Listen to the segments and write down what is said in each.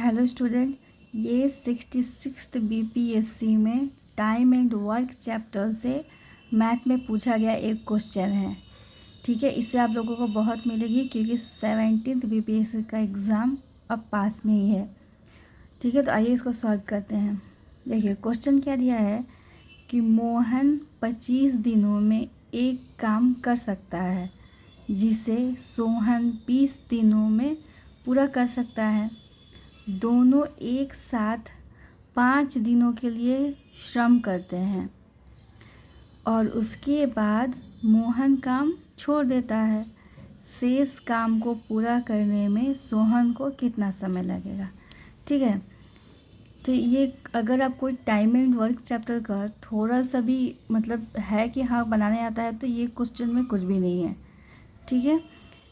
Hello student, ये 66th BPSC में time and work chapter से मैथ में पूछा गया एक क्वेश्चन है। ठीक है, इससे आप लोगों को बहुत मिलेगी क्योंकि 17th बीपीएससी का एग्ज़ाम अब पास में ही है। ठीक है, तो आइए इसको सॉल्व करते हैं। देखिए क्वेश्चन क्या दिया है कि मोहन 25 दिनों में एक काम कर सकता है जिसे सोहन 20 दिनों में पूरा कर सकता है। दोनों एक साथ 5 दिनों के लिए श्रम करते हैं और उसके बाद मोहन काम छोड़ देता है। शेष काम को पूरा करने में सोहन को कितना समय लगेगा। ठीक है, तो ये अगर आप कोई टाइम एंड वर्क चैप्टर का थोड़ा सा भी मतलब है कि हाँ बनाने आता है तो ये क्वेश्चन में कुछ भी नहीं है। ठीक है,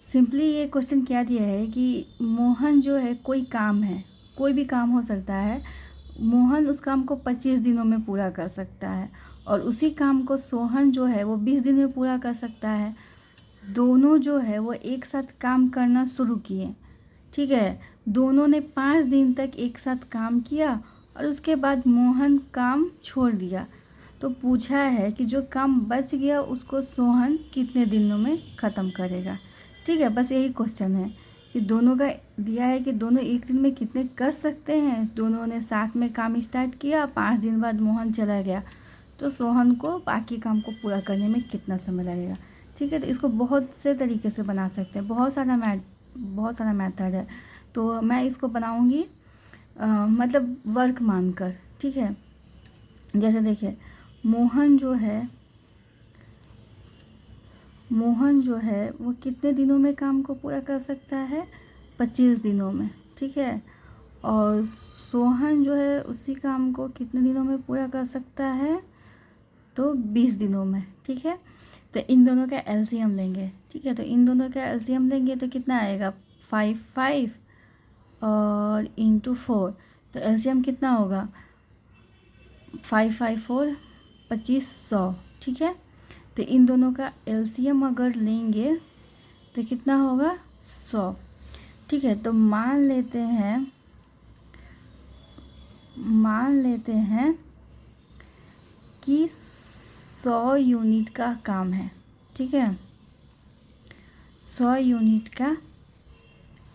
सिंपली ये क्वेश्चन क्या दिया है कि मोहन जो है कोई काम है, कोई भी काम हो सकता है, मोहन उस काम को 25 दिनों में पूरा कर सकता है और उसी काम को सोहन जो है वो 20 दिन में पूरा कर सकता है। दोनों जो है वो एक साथ काम करना शुरू किए। ठीक है, दोनों ने 5 दिन तक एक साथ काम किया और उसके बाद मोहन काम छोड़ दिया। तो पूछा है कि जो काम बच गया उसको सोहन कितने दिनों में ख़त्म करेगा। ठीक है, बस यही क्वेश्चन है कि दोनों का दिया है कि दोनों एक दिन में कितने कर सकते हैं। दोनों ने साथ में काम स्टार्ट किया, 5 दिन बाद मोहन चला गया, तो सोहन को बाकी काम को पूरा करने में कितना समय लगेगा। ठीक है, तो इसको बहुत से तरीके से बना सकते हैं, बहुत सारा मैथड है। तो मैं इसको बनाऊंगी मतलब वर्क मानकर। ठीक है, जैसे देखिए मोहन जो है वो कितने दिनों में काम को पूरा कर सकता है, 25 दिनों में। ठीक है, और सोहन जो है उसी काम को कितने दिनों में पूरा कर सकता है, तो 20 दिनों में। ठीक है, तो इन दोनों का एलसीएम लेंगे। ठीक है, तो इन दोनों का एलसीएम लेंगे तो कितना आएगा, 5 और इंटू 4, तो एलसीएम कितना होगा, 5 5 4 2500। ठीक है, तो इन दोनों का एलसीएम अगर लेंगे तो कितना होगा, 100। ठीक है, तो मान लेते हैं कि 100 यूनिट का काम है। ठीक है, 100 यूनिट का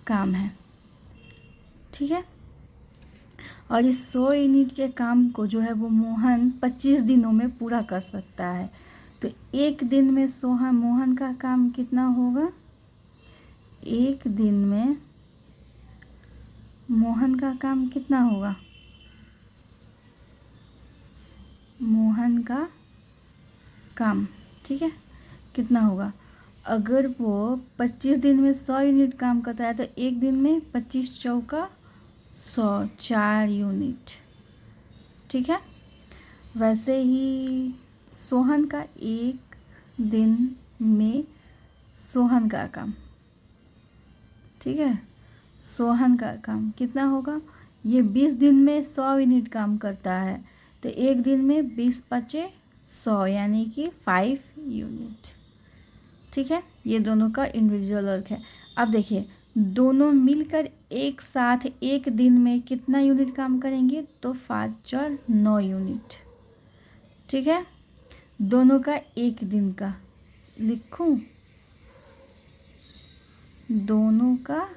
काम है। ठीक है, और इस 100 यूनिट के काम को जो है वो मोहन 25 दिनों में पूरा कर सकता है। तो एक दिन में मोहन का काम कितना होगा, एक दिन में मोहन का काम कितना होगा, मोहन का काम। ठीक है, कितना होगा, अगर वो 25 दिन में 100 यूनिट काम करता है तो एक दिन में 25 चौका 100, 4 यूनिट। ठीक है, वैसे ही सोहन का एक दिन में सोहन का काम, ठीक है, सोहन का काम कितना होगा, ये 20 दिन में 100 यूनिट काम करता है तो एक दिन में 20 पचे 100 यानी कि 5 यूनिट। ठीक है, ये दोनों का इंडिविजुअल वर्क है। अब देखिए दोनों मिलकर एक साथ एक दिन में कितना यूनिट काम करेंगे, तो 5 और 9 यूनिट। ठीक है, दोनों का एक दिन का लिखूं, दोनों का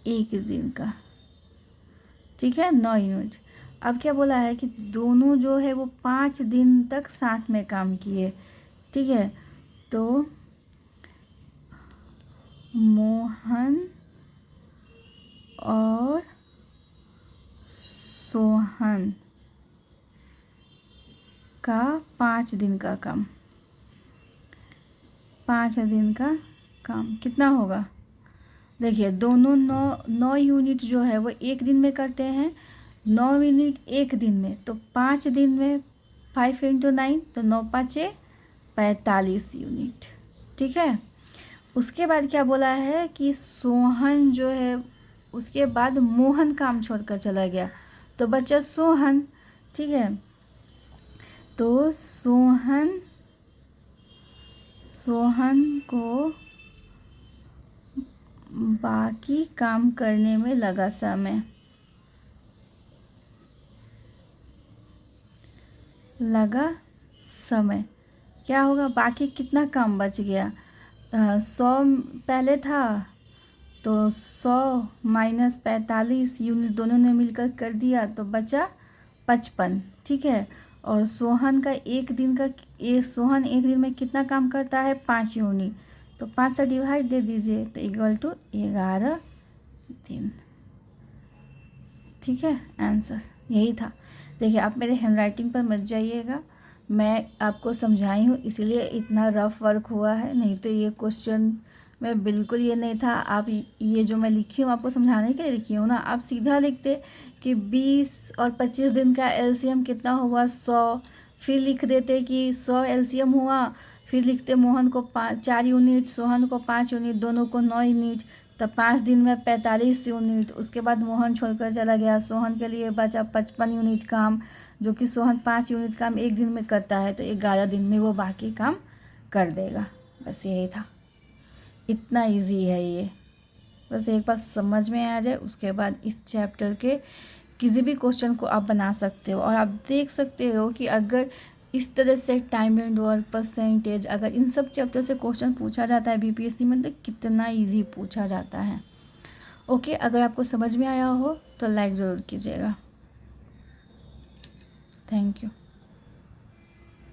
एक दिन का। ठीक है, 9 यूनिट। अब क्या बोला है कि दोनों जो है वो 5 दिन तक साथ में काम किए। ठीक है, तो मोहन और सोहन का 5 दिन का काम, 5 दिन का काम कितना होगा। देखिए दोनों 9 यूनिट जो है वो एक दिन में करते हैं, 9 यूनिट एक दिन में, तो 5 दिन में 5 × 9 तो 9 5 45 यूनिट। ठीक है, उसके बाद क्या बोला है कि सोहन जो है उसके बाद मोहन काम छोड़कर चला गया तो बचा सोहन। ठीक है, तो सोहन को बाकी काम करने में लगा समय, लगा समय क्या होगा, बाकी कितना काम बच गया। 100 पहले था तो 100 माइनस 45 यूनिट दोनों ने मिलकर कर दिया तो बचा 55, ठीक है। और सोहन एक दिन में कितना काम करता है, 5 यूनिट, तो 5 से डिवाइड दे दीजिए तो इक्वल टू 11 दिन, ठीक है। आंसर यही था। देखिए आप मेरे हैंडराइटिंग पर मत जाइएगा, मैं आपको समझाई हूँ इसीलिए इतना रफ वर्क हुआ है, नहीं तो ये क्वेश्चन में बिल्कुल ये नहीं था। आप ये जो मैं लिखी हूँ आपको समझाने के लिए लिखी हूँ ना, आप सीधा लिखते कि 20 और 25 दिन का एलसीएम कितना हुआ 100, फिर लिख देते कि 100 एलसीएम हुआ, फिर लिखते मोहन को 4 यूनिट, सोहन को 5 यूनिट, दोनों को 9 यूनिट, तब 5 दिन में 45 यूनिट। उसके बाद मोहन छोड़कर चला गया, सोहन के लिए बचा 55 यूनिट काम, जो कि सोहन 5 यूनिट काम एक दिन में करता है, तो 11 दिन में वो बाकी काम कर देगा। बस यही था, इतना इजी है ये। बस एक बार समझ में आ जाए उसके बाद इस चैप्टर के किसी भी क्वेश्चन को आप बना सकते हो। और आप देख सकते हो कि अगर इस तरह से टाइम एंड वर्क, परसेंटेज, अगर इन सब चैप्टर से क्वेश्चन पूछा जाता है बीपीएससी में तो कितना इजी पूछा जाता है। ओके, अगर आपको समझ में आया हो तो लाइक ज़रूर कीजिएगा। Thank you.